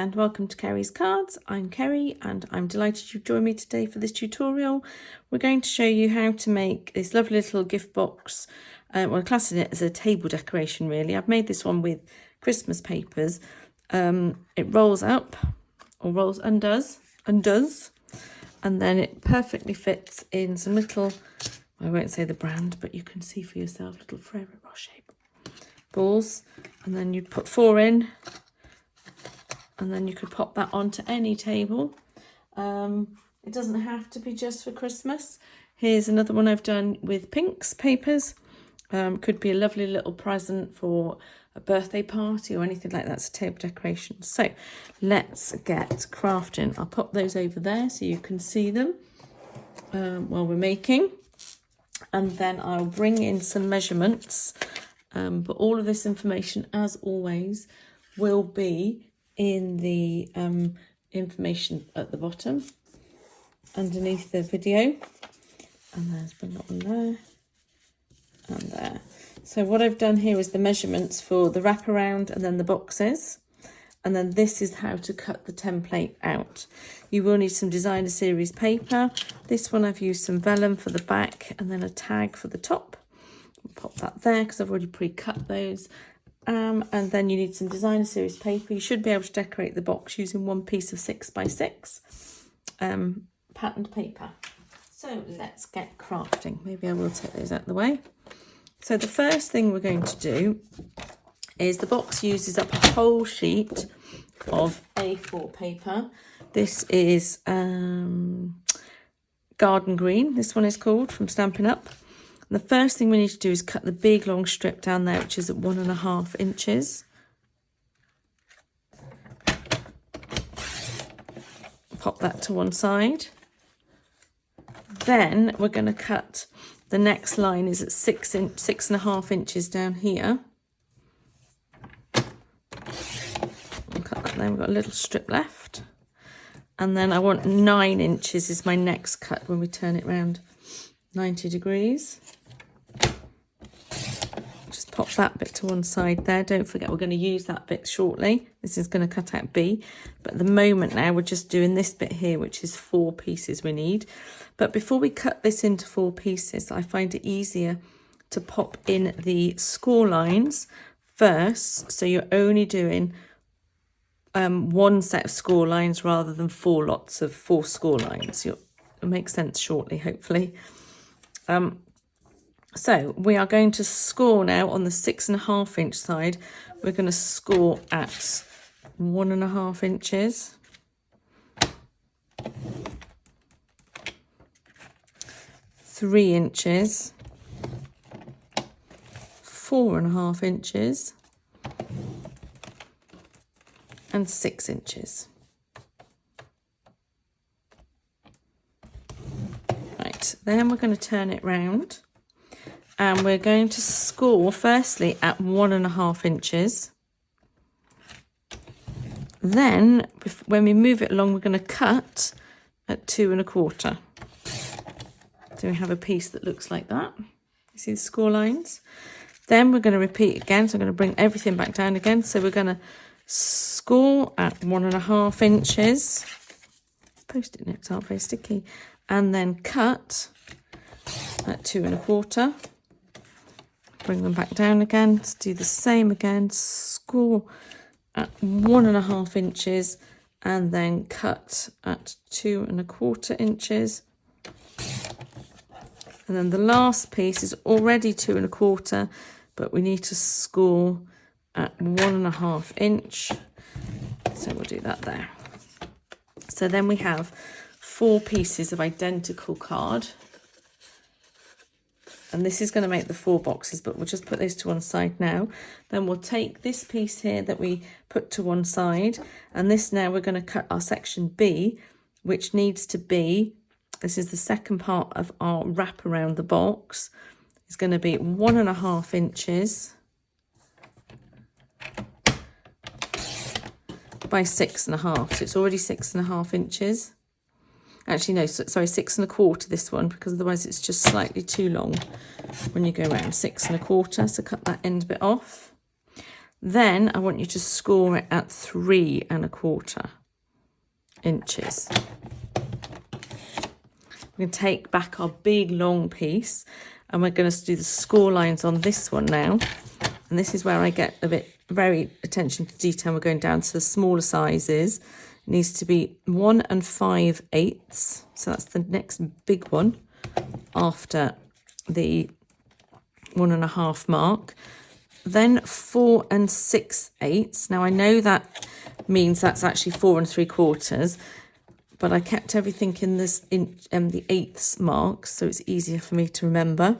and welcome to Kerry's Cards. I'm Kerry and I'm delighted you've joined me today for this tutorial. We're going to show you how to make this lovely little gift box. Well, classing it as a table decoration really. I've made this one with Christmas papers. It rolls up or rolls undoes, and then it perfectly fits in some little, I won't say the brand, but you can see for yourself, little Ferrero Rocher balls, and then you put 4 in. And then you could pop that onto any table. It doesn't have to be just for Christmas. Here's another one I've done with Pink's papers. Could be a lovely little present for a birthday party or anything like that. It's a table decoration. So let's get crafting. I'll pop those over there so you can see them while we're making. And then I'll bring in some measurements. But all of this information, as always, will be in the information at the bottom underneath the video, and there's been that one there and there. So what I've done here is the measurements for the wraparound and then the boxes, and then this is how to cut the template out. You will need some designer series paper. This one I've used some vellum for the back and then a tag for the top. I'll pop that there because I've already pre-cut those. And then you need some designer series paper. You should be able to decorate the box using one piece of 6x6 patterned paper. So let's get crafting. Maybe I will take those out of the way. So the first thing we're going to do is the box uses up a whole sheet of A4 paper. This is Garden Green, this one is called, from Stampin' Up. The first thing we need to do is cut the big long strip down there, which is at 1.5 inches. Pop that to one side. Then we're going to cut the next line is at 6.5 inches down here. I'll cut that there. We've got a little strip left. And then I want 9 inches is my next cut when we turn it round 90 degrees. Just pop that bit to one side there. Don't forget we're going to use that bit shortly. This is going to cut out B, but at the moment now we're just doing this bit here, which is 4 pieces we need. But before we cut this into 4 pieces, I find it easier to pop in the score lines first, so you're only doing one set of score lines rather than 4 lots of 4 score lines. It'll make sense shortly, hopefully. So we are going to score now on the 6.5 inch side. We're going to score at 1.5 inches. 3 inches. 4.5 inches. And 6 inches. Right, then we're going to turn it round. And we're going to score firstly at 1.5 inches. Then when we move it along, we're going to cut at 2.25. So we have a piece that looks like that. You see the score lines? Then we're going to repeat again. So I'm going to bring everything back down again. So we're going to score at 1.5 inches. Post-it notes aren't very sticky. And then cut at 2.25. Bring them back down again. Let's do the same again. Score at 1.5 inches and then cut at 2.25 inches. And then the last piece is already 2.25, but we need to score at 1.5 inch. So we'll do that there. So then we have 4 pieces of identical card. And this is going to make the 4 boxes, but we'll just put those to one side now. Then we'll take this piece here that we put to one side, and this now we're going to cut our section B, which needs to be, this is the second part of our wrap around the box. It's going to be 1.5 inches by 6.5. So it's already 6.5 inches. Actually, no, sorry, 6.25 this one, because otherwise it's just slightly too long when you go around. 6.25, so cut that end bit off. Then I want you to score it at 3 1/4 inches. We're going to take back our big long piece and we're going to do the score lines on this one now. And this is where I get a bit very attention to detail. We're going down to the smaller sizes. It needs to be 1 5/8. So that's the next big one after the 1 1/2 mark. Then 4 6/8. Now I know that means that's actually 4 3/4, but I kept everything in this in the 1/8 mark, so it's easier for me to remember.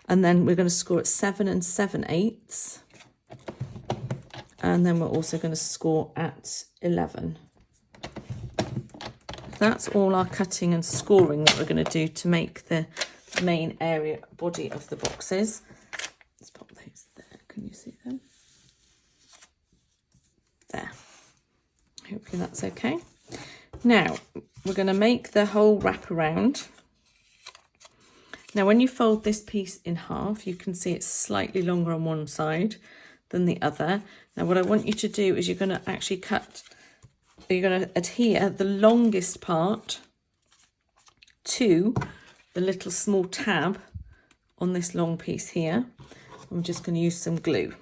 And then we're going to score at 7 7/8. And then we're also going to score at 11. That's all our cutting and scoring that we're going to do to make the main area body of the boxes. Let's pop those there. Can you see them? There. Hopefully that's okay. Now we're going to make the whole wrap around. Now when you fold this piece in half, you can see it's slightly longer on one side than the other. Now what I want you to do is you're going to actually you're going to adhere the longest part to the little small tab on this long piece here. I'm just going to use some glue.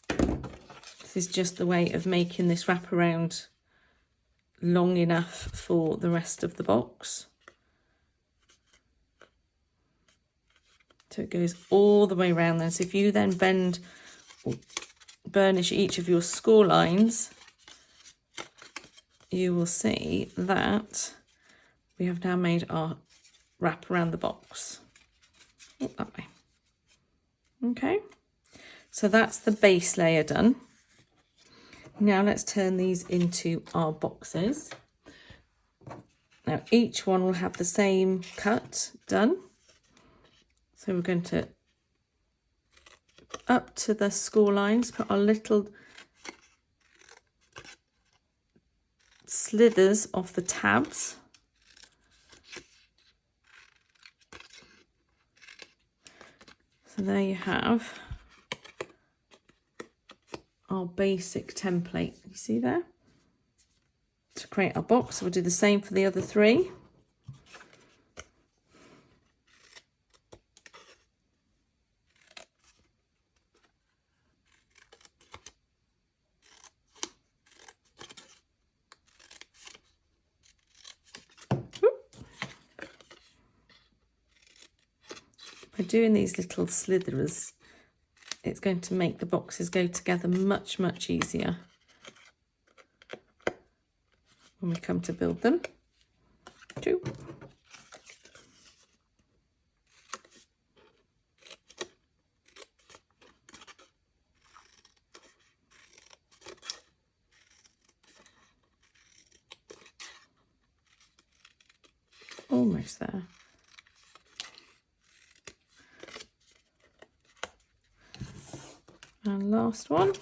This is just the way of making this wraparound long enough for the rest of the box. So it goes all the way around there. So if you then bend or burnish each of your score lines, you will see that we have now made our wrap around the box. Oh, that way. Okay, so that's the base layer done. Now let's turn these into our boxes. Now each one will have the same cut done. So we're going to, up to the score lines, put our little slithers off the tabs. So there you have our basic template. You see there? To create our box, we'll do the same for the other 3. By doing these little slithers, it's going to make the boxes go together much, much easier when we come to build them. 2. Almost there. And last one.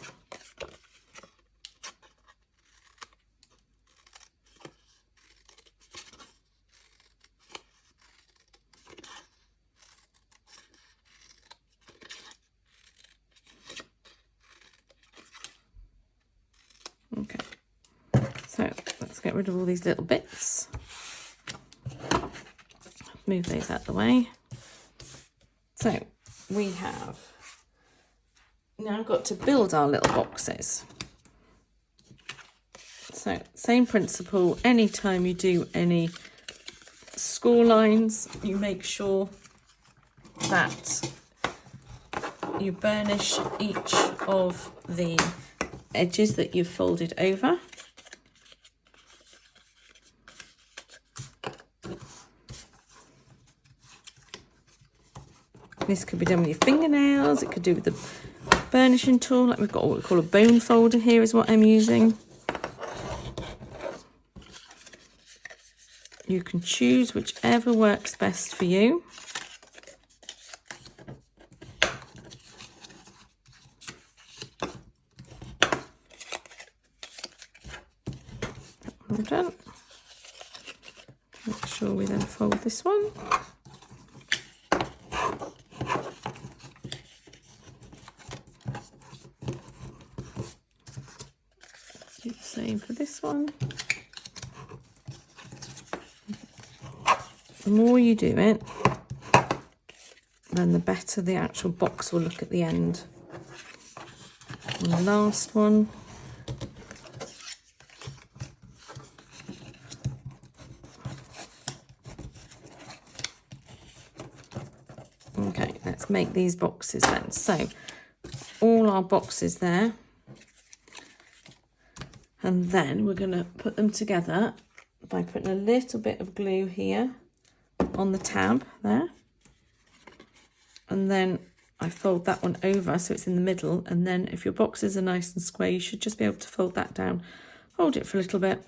Okay, so let's get rid of all these little bits. Move those out of the way. So we have now got to build our little boxes. So same principle, anytime you do any score lines, you make sure that you burnish each of the edges that you've folded over. This could be done with your fingernails, it could do with the burnishing tool, like we've got what we call a bone folder here is what I'm using. You can choose whichever works best for you. All done. Make sure we then fold this one. one. The more you do it, then the better the actual box will look at the end. And the last one. Okay, let's make these boxes then. So all our boxes there, and then we're going to put them together by putting a little bit of glue here on the tab there, and then I fold that one over so it's in the middle, and then if your boxes are nice and square, you should just be able to fold that down, hold it for a little bit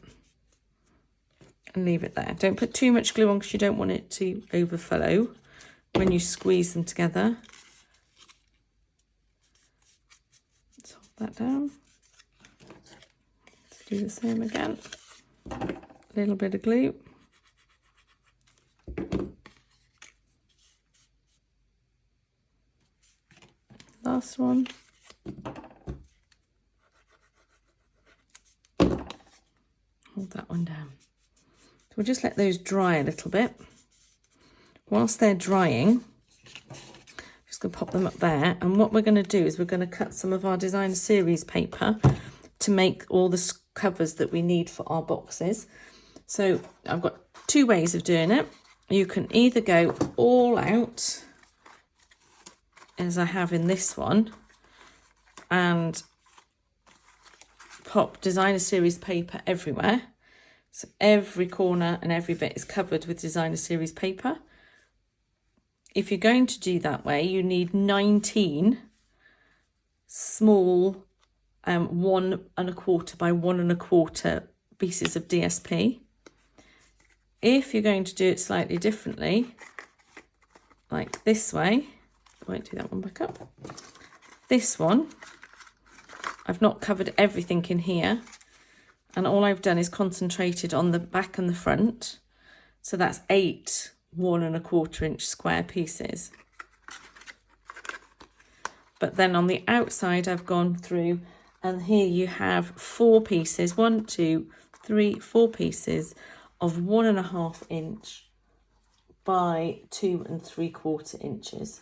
and leave it there. Don't put too much glue on because you don't want it to overflow when you squeeze them together. Let's hold that down. Let's do the same again. A little bit of glue. Last one. Hold that one down. So we'll just let those dry a little bit. Whilst they're drying, I'm just going to pop them up there. And what we're going to do is we're going to cut some of our designer series paper to make all the covers that we need for our boxes. So I've got two ways of doing it. You can either go all out, as I have in this one, and pop designer series paper everywhere. So every corner and every bit is covered with designer series paper. If you're going to do that way, you need 19 small 1 1/4 by 1 1/4 pieces of DSP. If you're going to do it slightly differently, like this way, I won't do that one back up. This one, I've not covered everything in here, and all I've done is concentrated on the back and the front. So that's 8 1 1/4 inch square pieces. But then on the outside, I've gone through, and here you have 4 pieces, 1, 2, 3, 4 pieces of 1 1/2 inch by 2 3/4 inches.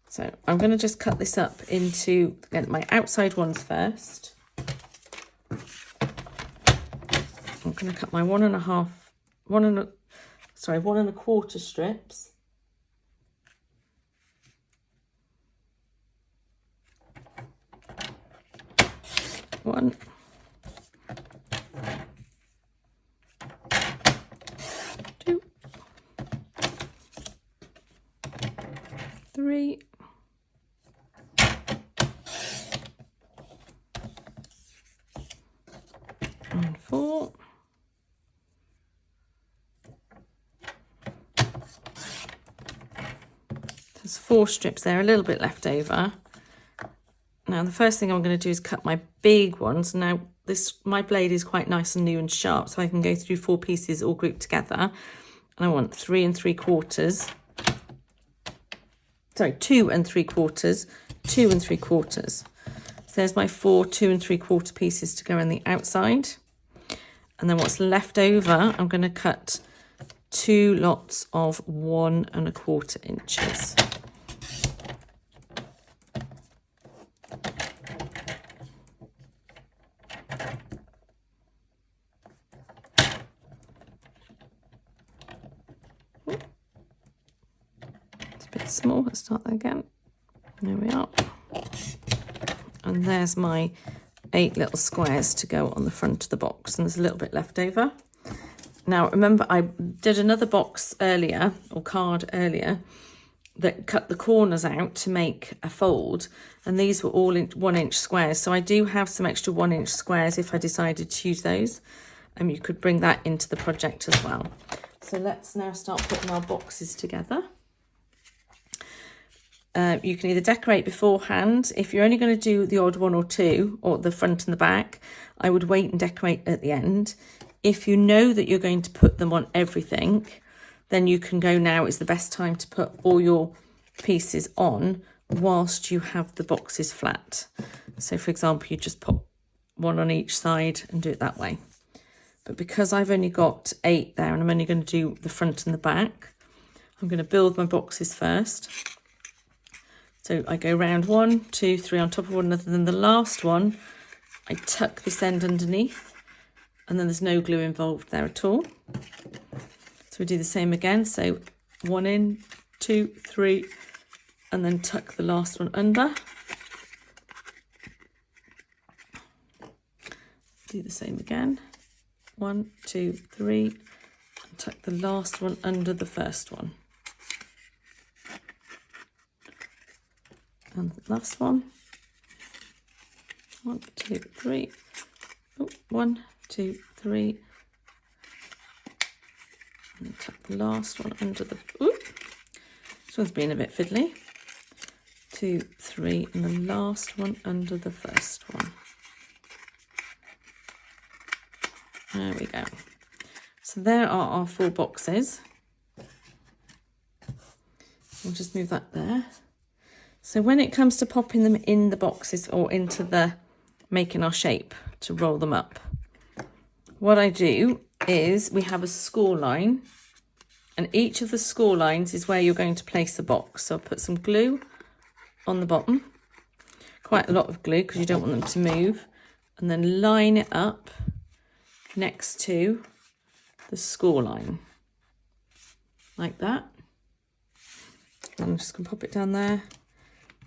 So I'm going to just cut this up into, again, my outside ones first. I'm going to cut my 1 1/4 strips. One. Two. 3. And 4. There's 4 strips there, a little bit left over. Now the first thing I'm going to do is cut my big ones. Now my blade is quite nice and new and sharp, so I can go through 4 pieces all grouped together. And I want 3 3/4. Sorry, 2 3/4, 2 3/4. So there's my 4 2 3/4 pieces to go on the outside. And then what's left over, I'm going to cut 2 lots of 1 1/4 inches. It's a bit small, let's start that again. There we are. And there's my 8 little squares to go on the front of the box, and there's a little bit left over. Now remember, I did another box earlier, or card earlier, that cut the corners out to make a fold, and these were all 1 inch squares. So I do have some extra 1 inch squares if I decided to use those, and you could bring that into the project as well. So let's now start putting our boxes together. You can either decorate beforehand. If you're only going to do the odd 1 or 2, or the front and the back, I would wait and decorate at the end. If you know that you're going to put them on everything, then you can go now is the best time to put all your pieces on whilst you have the boxes flat. So for example, you just pop one on each side and do it that way. But because I've only got 8 there and I'm only going to do the front and the back, I'm going to build my boxes first. So I go round 1, 2, 3 on top of one another. Then the last one, I tuck this end underneath, and then there's no glue involved there at all. So we do the same again. So 1 in, 2, 3, and then tuck the last one under. Do the same again. 1, 2, 3, and tuck the last one under the first one. And the last one. 1, 2, 3. Oh, 1, 2, 3. And tuck the last one under the. Ooh, this one's being a bit fiddly. 2, 3, and the last one under the first one. There we go. So there are our 4 boxes. We'll just move that there. So when it comes to popping them in the boxes or into the making our shape to roll them up, what I do is we have a score line, and each of the score lines is where you're going to place the box. So I'll put some glue on the bottom, quite a lot of glue because you don't want them to move, and then line it up next to the score line like that. And I'm just going to pop it down there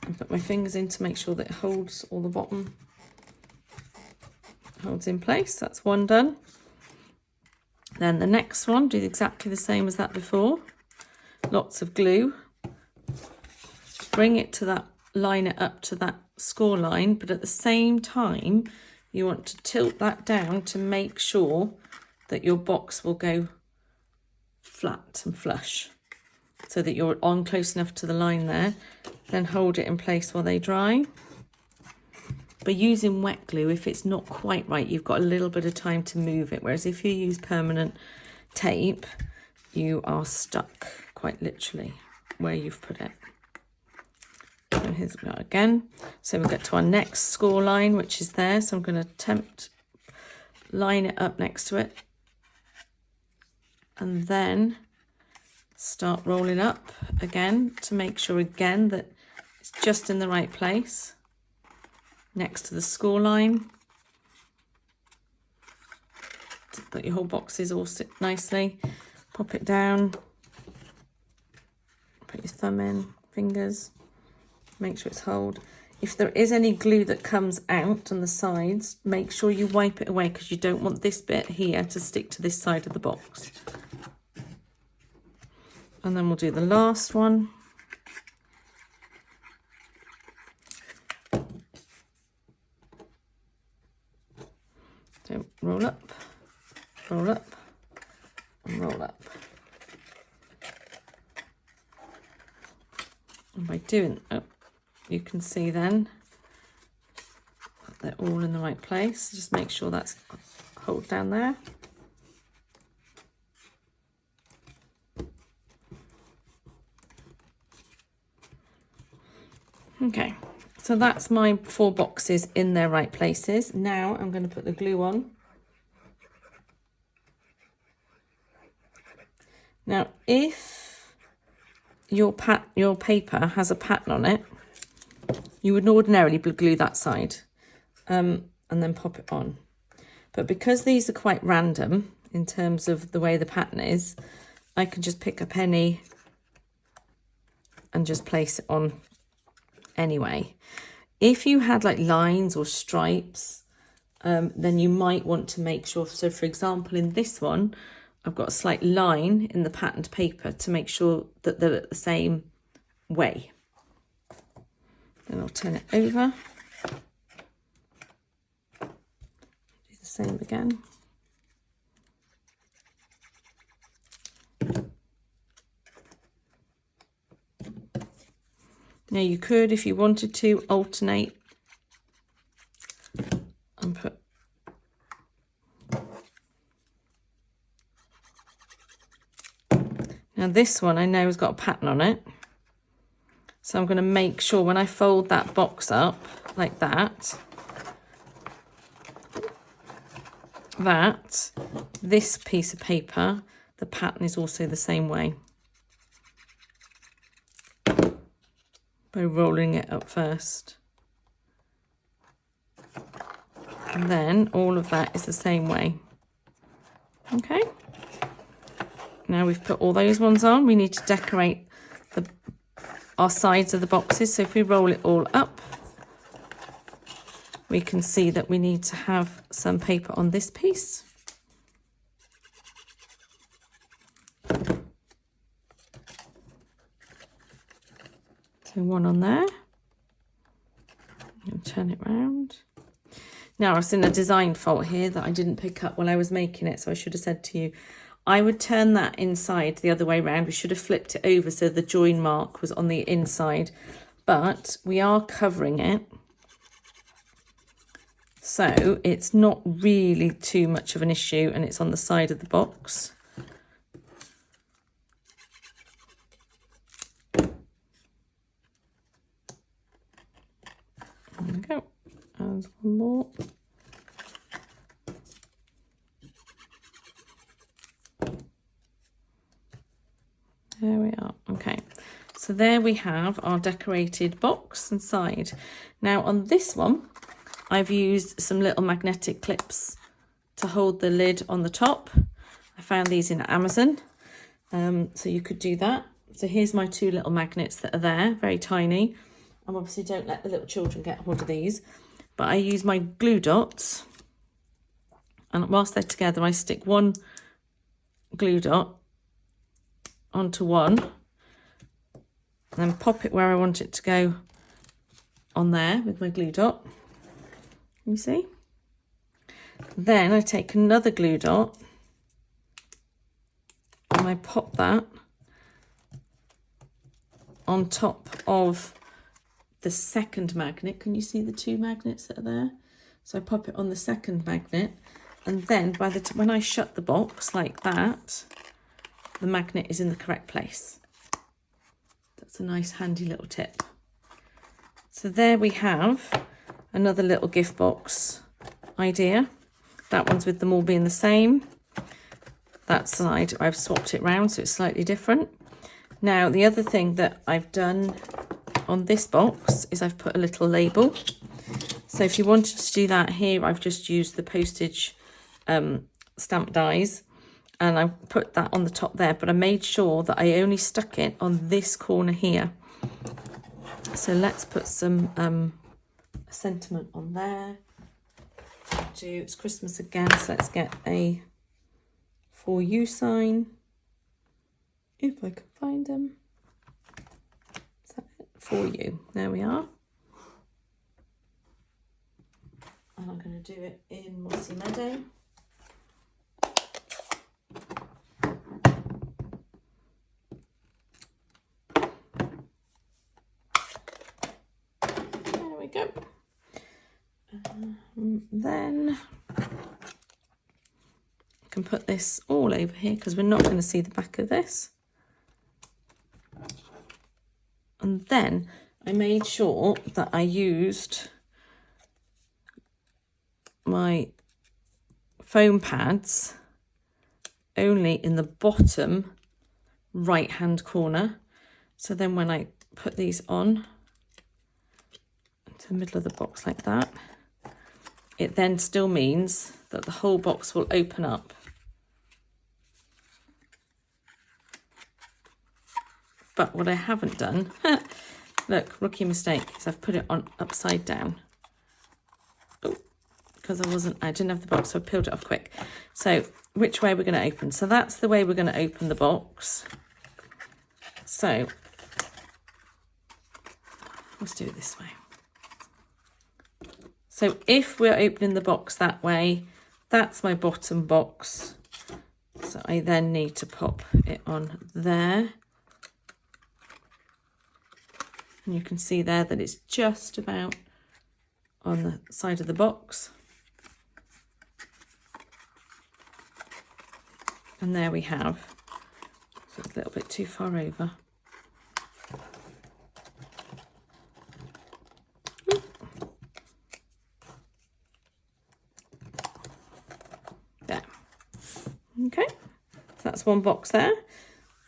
and put my fingers in to make sure that it holds all the bottom, holds in place. That's one done. Then the next one, do exactly the same as that before. Lots of glue, bring it to that, line it up to that score line, but at the same time you want to tilt that down to make sure that your box will go flat and flush, so that you're on close enough to the line there. Then hold it in place while they dry. But using wet glue, if it's not quite right, you've got a little bit of time to move it. Whereas if you use permanent tape, you are stuck quite literally where you've put it. So here's we are again. So we'll get to our next score line, which is there. So I'm going to attempt line it up next to it, and then start rolling up again to make sure again that it's just in the right place next to the score line, so that your whole boxes all sit nicely. Pop it down, put your thumb in, fingers, make sure it's hold. If there is any glue that comes out on the sides, make sure you wipe it away, because you don't want this bit here to stick to this side of the box. And then we'll do the last one. So roll up, and roll up. And by doing, you can see then that they're all in the right place. Just make sure that's hold down there. Okay, so that's my 4 boxes in their right places. Now I'm going to put the glue on. Now, if your paper has a pattern on it, you would ordinarily glue that side and then pop it on. But because these are quite random in terms of the way the pattern is, I can just pick up any and just place it on anyway. If you had like lines or stripes, then you might want to make sure. So for example, in this one, I've got a slight line in the patterned paper to make sure that they're the same way. Then I'll turn it over. Do the same again. Now you could, if you wanted to, alternate and put now this one I know has got a pattern on it, so I'm going to make sure when I fold that box up like that, that this piece of paper, the pattern is also the same way, by rolling it up first. And then all of that is the same way. Okay. Now we've put all those ones on, we need to decorate our sides of the boxes. So if we roll it all up, we can see that we need to have some paper on this piece. So one on there. And turn it round. Now I was in a design fault here that I didn't pick up while I was making it, so I should have said to you, I would turn that inside the other way around. We should have flipped it over so the join mark was on the inside, but we are covering it, so it's not really too much of an issue, and it's on the side of the box. There we go. And one more. There we are. Okay, so there we have our decorated box and side. Now on this one, I've used some little magnetic clips to hold the lid on the top. I found these in Amazon, so you could do that. So here's my two little magnets that are there, very tiny. I obviously don't let the little children get hold of these, but I use my glue dots, and whilst they're together, I stick one glue dot onto one, and then pop it where I want it to go on there with my glue dot. You see? Then I take another glue dot and I pop that on top of the second magnet. Can you see the two magnets that are there? So I pop it on the second magnet, and then by the when I shut the box like that, the magnet is in the correct place. That's a nice handy little tip. So there we have another little gift box idea. That one's with them all being the same. That side I've swapped it round so it's slightly different. Now the other thing that I've done on this box is I've put a little label. So if you wanted to do that here, I've just used the postage stamp dies, and I put that on the top there, but I made sure that I only stuck it on this corner here. So let's put some sentiment on there. It's Christmas again, so let's get a for you sign, if I can find them. Is that it? For you, there we are. And I'm going to do it in Mossy Meadow. There we go. Then I can put this all over here because we're not going to see the back of this. And then I made sure that I used my foam pads only in the bottom right hand corner. So then when I put these on into the middle of the box like that, it then still means that the whole box will open up. But what I haven't done, look, rookie mistake, is I've put it on upside down. Oh, because I didn't have the box, so I peeled it off quick. So which way we're going to open? So that's the way we're going to open the box. So let's do it this way. So if we're opening the box that way, that's my bottom box. So I then need to pop it on there. And you can see there that it's just about on the side of the box. And there we have. So it's a little bit too far over. that's one box there.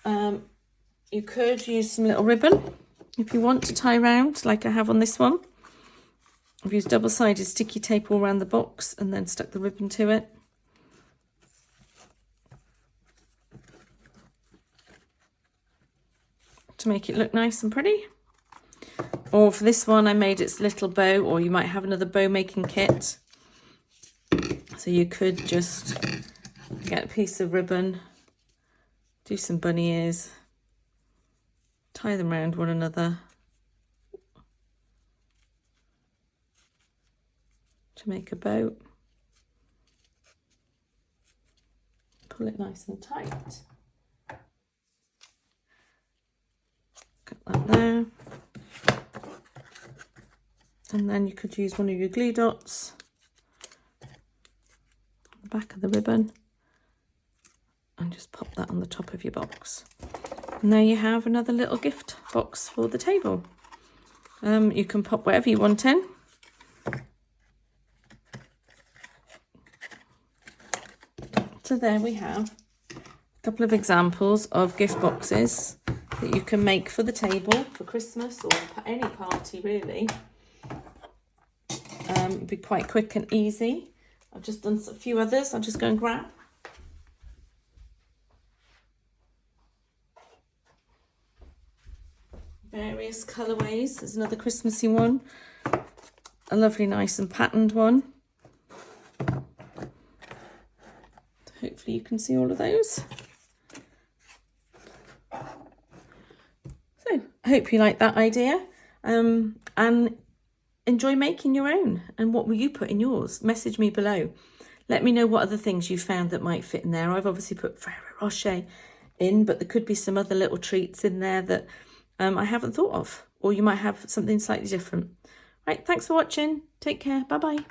You could use some little ribbon if you want to tie around, like I have on this one. I've used double-sided sticky tape all around the box and then stuck the ribbon to it. To make it look nice and pretty. Or for this one, I made its little bow, or you might have another bow making kit. So you could just get a piece of ribbon, do some bunny ears, tie them around one another to make a bow. Pull it nice and tight. Got that there. And then you could use one of your glue dots on the back of the ribbon and just pop that on the top of your box. And there you have another little gift box for the table. You can pop whatever you want in. So there we have a couple of examples of gift boxes that you can make for the table for Christmas or any party really. It'd be quite quick and easy. I've just done a few others. I'll just go and grab. Various colourways. There's another Christmassy one. A lovely, nice and patterned one. Hopefully you can see all of those. So I hope you like that idea. And enjoy making your own. And what will you put in yours? Message me below. Let me know what other things you found that might fit in there. I've obviously put Ferrero Rocher in, but there could be some other little treats in there that I haven't thought of. Or you might have something slightly different. Right, thanks for watching. Take care. Bye-bye.